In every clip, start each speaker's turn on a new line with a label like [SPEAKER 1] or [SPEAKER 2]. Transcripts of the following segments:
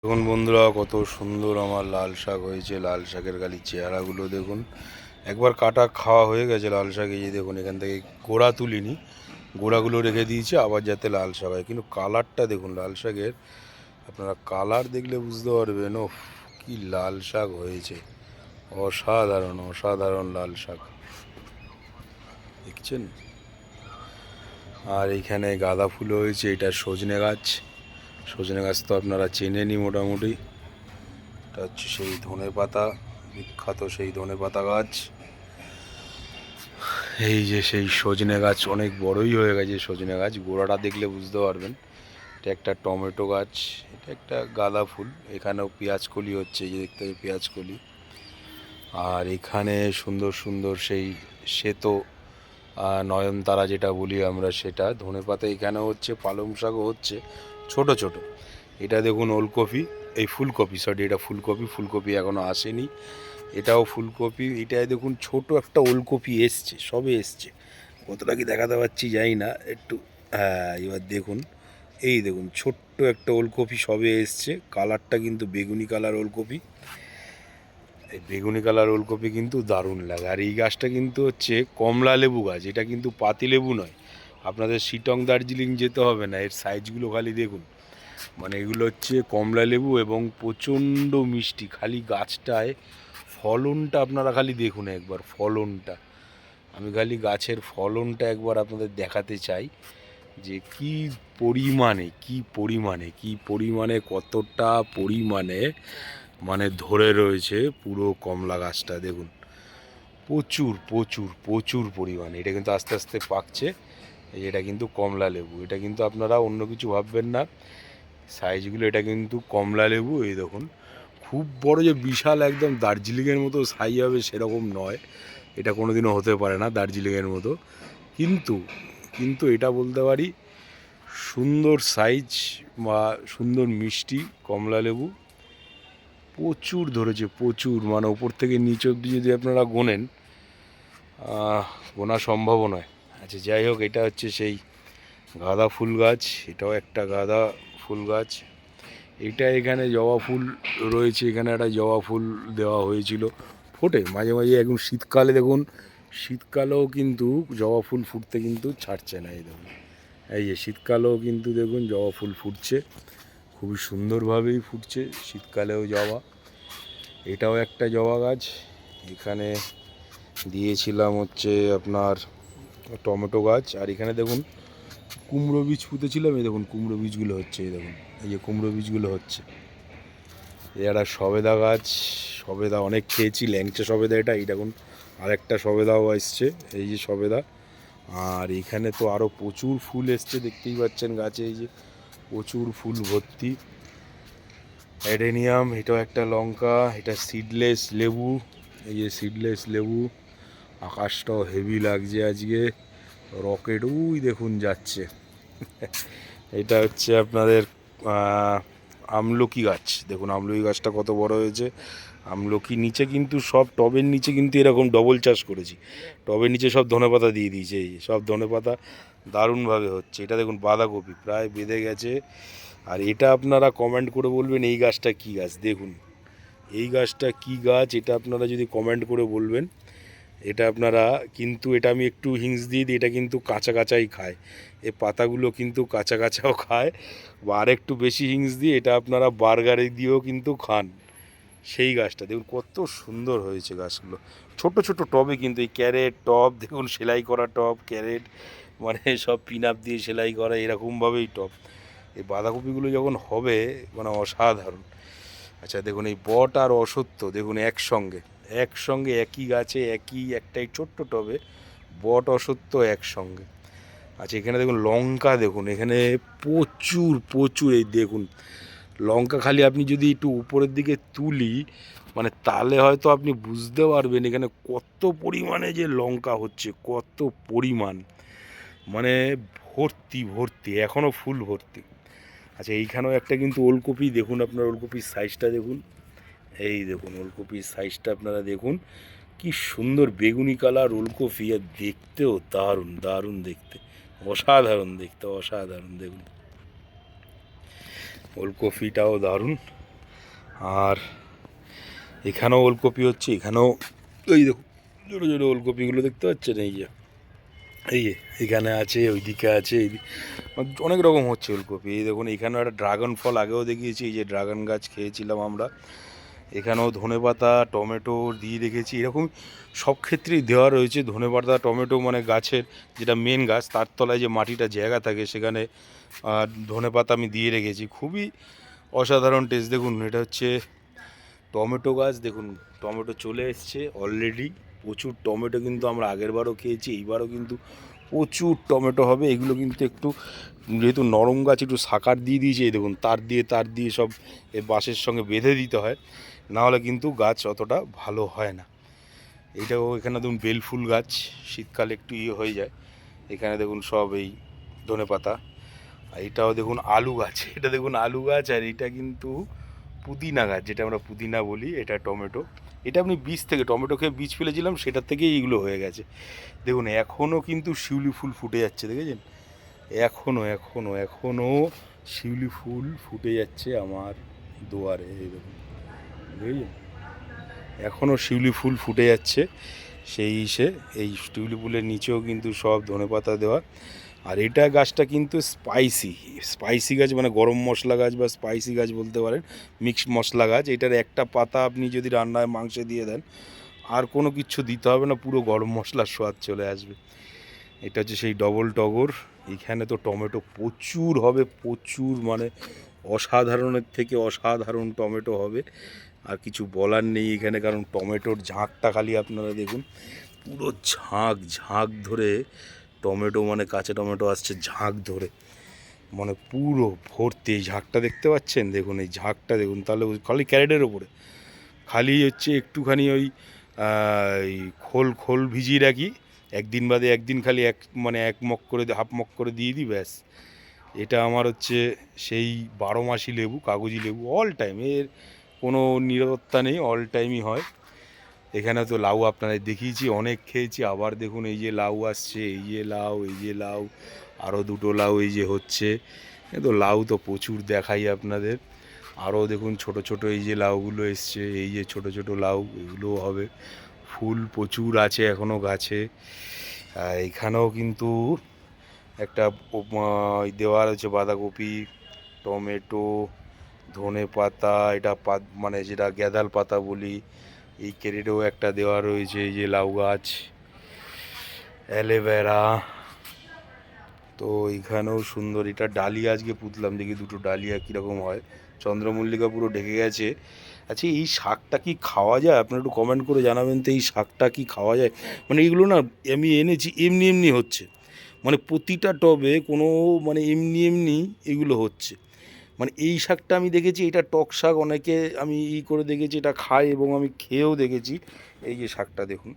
[SPEAKER 1] দেখুন বন্ধুরা, কত সুন্দর আমার লাল শাক হয়েছে। লাল শাকের খালি চেহারাগুলো দেখুন। একবার কাটা খাওয়া হয়ে গেছে লাল শাক। এই যে দেখুন, এখান থেকে গোড়া তুলিনি, গোড়াগুলো রেখে দিয়েছি আবার যাতে লাল শাক হয়। কিন্তু কালারটা দেখুন লাল শাকের, আপনারা কালার দেখলে বুঝতে পারবেন ও কি লাল শাক হয়েছে। অসাধারণ অসাধারণ লাল শাক দেখছেন। আর এইখানে গাঁদা ফুল হয়েছে, এটা সজনে গাছ। সজনে গাছ তো আপনারা চেনেনই মোটামুটি। এটা হচ্ছে সেই ধনেপাতা, বিখ্যাত সেই ধনেপাতা গাছ। এই যে সেই সজনে গাছ, অনেক বড়ই হয়ে গেছে সজনে গাছ, গোড়াটা দেখলে বুঝতে পারবেন। এটা একটা টমেটো গাছ, এটা একটা গাঁদা ফুল। এখানেও পেঁয়াজ কলি হচ্ছে, এই যে দেখতে হবে পেঁয়াজ কলি। আর এখানে সুন্দর সুন্দর সেই শ্বেত নয়নতারা যেটা বলি আমরা, সেটা ধনেপাতা এখানেও হচ্ছে, পালং শাকও হচ্ছে ছোট ছোট। এটা দেখুন ওলকপি, এই ফুলকপি, সরি এটা ফুলকপি, ফুলকপি এখনও আসেনি। এটাও ফুলকপি। এটাই দেখুন ছোট একটা ওলকপি এসছে, সবে এসছে। কতটা কি দেখাতে পারছি জানি না, একটু হ্যাঁ এবার দেখুন। এই দেখুন ছোট্ট একটা ওলকপি সবে এসছে। কালারটা কিন্তু বেগুনি কালার ওলকপি। এই বেগুনি কালার ওলকপি কিন্তু দারুণ লাগে। আর এই গাছটা কিন্তু হচ্ছে কমলা লেবু গাছ, এটা কিন্তু পাতি লেবু নয়। আপনাদের শিটং দার্জিলিং যেতে হবে না, এর সাইজগুলো খালি দেখুন। মানে এগুলো হচ্ছে কমলা লেবু এবং প্রচণ্ড মিষ্টি। খালি গাছটায় ফলনটা আপনারা খালি দেখুন একবার, ফলনটা আমি খালি গাছের ফলনটা একবার আপনাদের দেখাতে চাই যে কি পরিমাণে, কি পরিমাণে, কি পরিমাণে, কতটা পরিমাণে মানে ধরে রয়েছে পুরো কমলা গাছটা দেখুন। প্রচুর প্রচুর প্রচুর পরিমাণে। এটা কিন্তু আস্তে আস্তে পাকছে। এটা কিন্তু কমলা লেবু, এটা কিন্তু আপনারা অন্য কিছু ভাববেন না সাইজগুলো। এটা কিন্তু কমলা লেবু। এই দেখুন, খুব বড় যে বিশাল একদম দার্জিলিংয়ের মতো সাইজ হবে সেরকম নয়, এটা কোনোদিনও হতে পারে না দার্জিলিংয়ের মতো। কিন্তু কিন্তু এটা বলতে পারি সুন্দর সাইজ বা সুন্দর মিষ্টি কমলা লেবু। প্রচুর ধরেছে, প্রচুর, মানে ওপর থেকে নিচ অব্দি যদি আপনারা গোনেন গোনা সম্ভব নয়। আচ্ছা যাই হোক, এটা হচ্ছে সেই গাঁদা ফুল গাছ, এটাও একটা গাঁদা ফুল গাছ। এটা এখানে জবা ফুল রয়েছে, এখানে একটা জবা ফুল দেওয়া হয়েছিল, ফোটে মাঝে মাঝে। এখন শীতকালে দেখুন, শীতকালেও কিন্তু জবা ফুল ফুটতে কিন্তু ছাড়ছে না। এই দেখুন, এই যে শীতকালেও কিন্তু দেখুন জবা ফুল ফুটছে, খুবই সুন্দরভাবেই ফুটছে শীতকালেও জবা। এটাও একটা জবা গাছ। এখানে দিয়েছিলাম হচ্ছে আপনার টমেটো গাছ। আর এখানে দেখুন কুমড়ো বীজ পুঁতেছিলাম, এই দেখুন কুমড়ো বীজগুলো হচ্ছে, এই দেখুন এই যে কুমড়ো বীজগুলো হচ্ছে। এরা সবেদা গাছ, সবেদা অনেক খেয়েছি, ল্যাংচা সবেদা এটা। এই দেখুন আরেকটা সবেদাও এসছে, এই যে সবেদা। আর এখানে তো আরও প্রচুর ফুল এসছে, দেখতেই পাচ্ছেন গাছে, এই যে প্রচুর ফুল ভর্তি। অ্যাডেনিয়াম, এটাও একটা লঙ্কা। এটা সিডলেস লেবু, এই যে সিডলেস লেবু। আকাশটাও হেভি লাগছে আজকে, রকেট ওই দেখুন যাচ্ছে। এটা হচ্ছে আপনাদের আমলকি গাছ। দেখুন আমলকি গাছটা কত বড় হয়েছে। আমলকি নিচে কিন্তু সব টবের নিচে কিন্তু এরকম ডবল চাষ করেছি, টবের নিচে সব ধনেপাতা দিয়ে দিয়েছে, এই সব ধনেপাতা দারুণভাবে হচ্ছে। এটা দেখুন বাঁধাকপি প্রায় বেঁধে গেছে। আর এটা আপনারা কমেন্ট করে বলবেন এই গাছটা কী গাছ। দেখুন এই গাছটা কী গাছ, এটা আপনারা যদি কমেন্ট করে বলবেন। এটা আপনারা কিন্তু, এটা আমি একটু হিংস দিয়ে দিই, এটা কিন্তু কাঁচা কাঁচাই খায়, এই পাতাগুলো কিন্তু কাঁচা কাঁচাও খায়। বা আর একটু বেশি হিংস দিয়ে এটা আপনারা বার্গারে দিয়েও কিন্তু খান। সেই গাছটা দেখুন কত সুন্দর হয়েছে গাছগুলো, ছোট ছোট টবে কিন্তু। এই ক্যারেট টব দেখুন, সেলাই করা টব, ক্যারেট মানে সব পিন আপ দিয়ে সেলাই করা এরকমভাবেই টব। এই বাঁধাকপিগুলো যখন হবে মানে অসাধারণ। আচ্ছা দেখুন এই বট আর অশ্বত্থ দেখুন একসঙ্গে, একসঙ্গে একই গাছে একই একটাই ছোট্ট টবে বট অশ্বত্থ একসঙ্গে। আচ্ছা এখানে দেখুন লঙ্কা, দেখুন এখানে প্রচুর প্রচুর। এই দেখুন লঙ্কা খালি আপনি যদি একটু উপরের দিকে তুলি, মানে তাহলে হয়তো আপনি বুঝতে পারবেন এখানে কত পরিমাণে যে লঙ্কা হচ্ছে, কত পরিমাণ, মানে ভর্তি ভর্তি, এখনও ফুল ভর্তি। আচ্ছা এইখানেও একটা কিন্তু ওলকপি, দেখুন আপনার ওলকপির সাইজটা দেখুন, এই দেখুন ওলকপির সাইজটা আপনারা দেখুন, কি সুন্দর বেগুনি কালার ওলকপি। আর দেখতেও দারুণ দারুণ দেখতে, অসাধারণ দেখতে, অসাধারণ। দেখুন ওলকপিটাও দারুণ। আর এখানেও ওলকপি হচ্ছে, এখানেও ওই দেখুন ছোটো ছোটো ওলকপিগুলো দেখতে পাচ্ছেন, এই যে এখানে আছে, ওইদিকে আছে, অনেক রকম হচ্ছে ওলকপি। এই দেখুন এখানেও একটা ড্রাগন ফল আগেও দেখিয়েছি, এই যে ড্রাগন গাছ খেয়েছিলাম আমরা। এখানেও ধনেপাতা টমেটো দিয়ে রেখেছি, এরকম সব ক্ষেত্রেই দেওয়া রয়েছে ধনেপাতা টমেটো, মানে গাছের যেটা মেন গাছ তার তলায় যে মাটিটা জায়গা থাকে সেখানে ধনেপাতা আমি দিয়ে রেখেছি। খুবই অসাধারণ টেস্ট। দেখুন এটা হচ্ছে টমেটো গাছ, দেখুন টমেটো চলে এসছে অলরেডি। প্রচুর টমেটো কিন্তু আমরা আগের বারও খেয়েছি, এইবারও কিন্তু প্রচুর টমেটো হবে। এগুলো কিন্তু একটু যেহেতু নরম গাছ, একটু সাকার দিয়ে দিয়েছে, এই দেখুন তার দিয়ে সব এই বাঁশের সঙ্গে বেঁধে দিতে হয়, নাহলে কিন্তু গাছ অতটা ভালো হয় না। এইটাও এখানে দেখুন বেলফুল গাছ, শীতকালে একটু হয়ে যায়। এখানে দেখুন সব এই ধনেপাতা। আর এটাও দেখুন আলু গাছ, এটা দেখুন আলু গাছ। আর এটা কিন্তু পুদিনা গাছ, যেটা আমরা পুদিনা বলি, এটা টমেটো। এটা আপনি বীজ থেকে, টমেটো খেয়ে বীজ ফেলেছিলাম সেটার থেকেই এইগুলো হয়ে গেছে। দেখুন এখনও কিন্তু শিউলি ফুল ফুটে যাচ্ছে, দেখেছেন? এখনও শিউলি ফুল ফুটে যাচ্ছে আমার দুয়ারে, এই দেখুন, বুঝলেন? এখনও শিউলি ফুল ফুটে যাচ্ছে। এই শিউলি ফুলের নিচেও কিন্তু সব ধনেপাতা দেওয়া। আর এটা গাছটা কিন্তু স্পাইসি গাছ, মানে গরম মশলা গাছ বা স্পাইসি গাছ বলতে পারেন, মিক্সড মশলা গাছ। এটার একটা পাতা আপনি যদি রান্নায় মাংসে দিয়ে দেন, আর কোনো কিছু দিতে হবে না, পুরো গরম মশলার স্বাদ চলে আসবে। এটা হচ্ছে সেই ডবল টগর। এখানে তো টমেটো প্রচুর হবে, প্রচুর, মানে অসাধারণের থেকে অসাধারণ টমেটো হবে। আর কিছু বলার নেই এখানে, কারণ টমেটোর ঝাঁকটা খালি আপনারা দেখুন, পুরো ঝাঁক ধরে টমেটো, মানে কাঁচা টমেটো আসছে ঝাঁক ধরে, মানে পুরো ভর্তি। এই ঝাঁকটা দেখতে পাচ্ছেন, দেখুন এই ঝাঁকটা দেখুন, তাহলে খালি ক্যারেটের ওপরে খালি হচ্ছে একটুখানি ওই খোল খোল ভিজিয়ে রাখি, একদিন বাদে একদিন খালি এক মগ করে, হাফ মগ করে দিয়ে দিই, ব্যাস। এটা আমার হচ্ছে সেই 12 মাসি লেবু, কাগজি লেবু, অল টাইম, এর কোনো নিরাপত্তা নেই, অল টাইমই হয়। এখানে তো লাউ আপনাদের দেখিয়েছি, অনেক খেয়েছি। আবার দেখুন এই যে লাউ আসছে, এই যে লাউ, আরও দুটো লাউ এই যে হচ্ছে। তো লাউ তো প্রচুর দেখাই আপনাদের। আরও দেখুন ছোট ছোট এই যে লাউগুলো এসছে, এই যে ছোট ছোট লাউ, এগুলোও হবে। ফুল প্রচুর আছে এখনও গাছে। এখানেও কিন্তু একটা দেওয়া রয়েছে বাঁধাকপি, টমেটো, ধনেপাতা, এটা মানে যেটা গ্যাঁদাল পাতা বলি। এই ক্যারেটেও একটা দেওয়া রয়েছে, এই যে লাউ গাছ, অ্যালোভেরা। তো এইখানেও সুন্দর, এটা ডালিয়া আজকে পুঁতলাম, দেখি দুটো ডালিয়া কীরকম হয়। চন্দ্রমল্লিকা পুরো ঢেকে গেছে। আচ্ছা এই শাকটা কি খাওয়া যায়? আপনারা একটু কমেন্ট করে জানাবেন তো, এই শাকটা কি খাওয়া যায়? মানে এগুলো না আমি এনেছি এমনি এমনি হচ্ছে, মানে প্রতিটা টবে কোনো, মানে এমনি এমনি এগুলো হচ্ছে। মানে এই শাকটা আমি দেখেছি, এটা টক শাক, অনেকে আমি করে দেখেছি এটা খায়, এবং আমি খেয়েও দেখেছি। এই যে শাকটা দেখুন,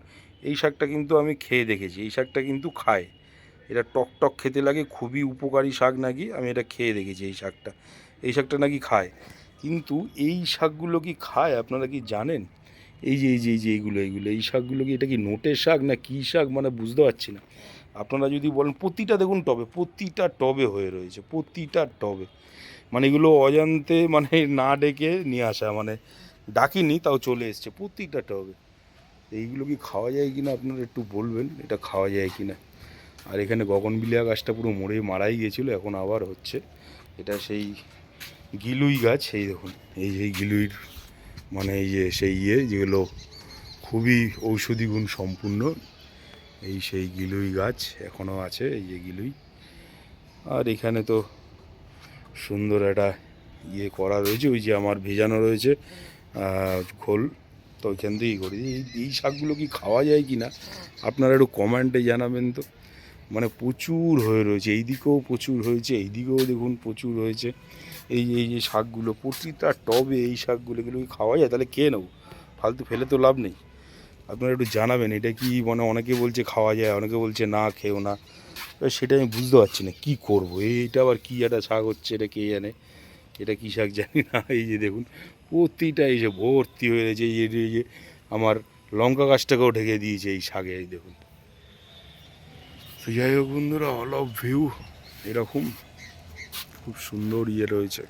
[SPEAKER 1] এই শাকটা কিন্তু আমি খেয়ে দেখেছি, এই শাকটা কিন্তু খায়। এটা টক টক খেতে লাগে, খুবই উপকারী শাক নাকি, আমি এটা খেয়ে দেখেছি। এই শাকটা নাকি খায়। কিন্তু এই শাকগুলো কি খায় আপনারা কি জানেন? এইগুলো এই শাকগুলো কি, এটা কি নোটের শাক না কী শাক, মানে বুঝতে পারছি না। আপনারা যদি বলেন, প্রতিটা দেখুন টবে, প্রতিটা টবে হয়ে রয়েছে, প্রতিটা টবে। মানে এগুলো অজান্তে, মানে না ডেকে নিয়ে আসা, মানে ডাকিনি তাও চলে এসছে প্রতিটা টবে। এইগুলো কি খাওয়া যায় কি না আপনারা একটু বলবেন, এটা খাওয়া যায় কি না। আর এখানে গগনবিলিয়া গাছটা পুরো মারাই গিয়েছিলো, এখন আবার হচ্ছে। এটা সেই গিলুই গাছ, এই দেখুন এই যে গিলুইর, মানে এই যে সেই যেগুলো খুবই ঔষধি গুণ সম্পূর্ণ, সেই গিলুই গাছ এখনও আছে, এই যে গিলুই। আর এখানে তো সুন্দর একটা করা রয়েছে, ওই যে আমার ভেজানো রয়েছে খোল, তো ওইখান থেকেই করি। এই শাকগুলো কি খাওয়া যায় কি না আপনারা একটু কমেন্টে জানাবেন তো। মানে প্রচুর হয়ে রয়েছে, এইদিকেও প্রচুর হয়েছে, এইদিকেও দেখুন প্রচুর হয়েছে। এই যে শাকগুলো প্রতিটা টবে, এই শাকগুলো, এগুলো কি খাওয়া যায়? তাহলে খেয়ে নেবো, ফালতু ফেলে তো লাভ নেই। আপনারা একটু জানাবেন এটা কি, মানে অনেকে বলছে খাওয়া যায়, অনেকে বলছে না খেও না। সেটা আমি বুঝতে পারছি না কী করবো। এইটা আবার কী একটা শাক হচ্ছে, এটা কে জানে, এটা কী শাক জানি না। এই যে দেখুন প্রতিটা এই যে ভর্তি হয়ে রয়েছে, এই যে আমার লঙ্কা গাছটাকেও ঢেকে দিয়েছে এই শাকে, এই দেখুন। তো যাই হোক বন্ধুরা, অল অফ ভিউ এরকম খুব সুন্দর রয়েছে।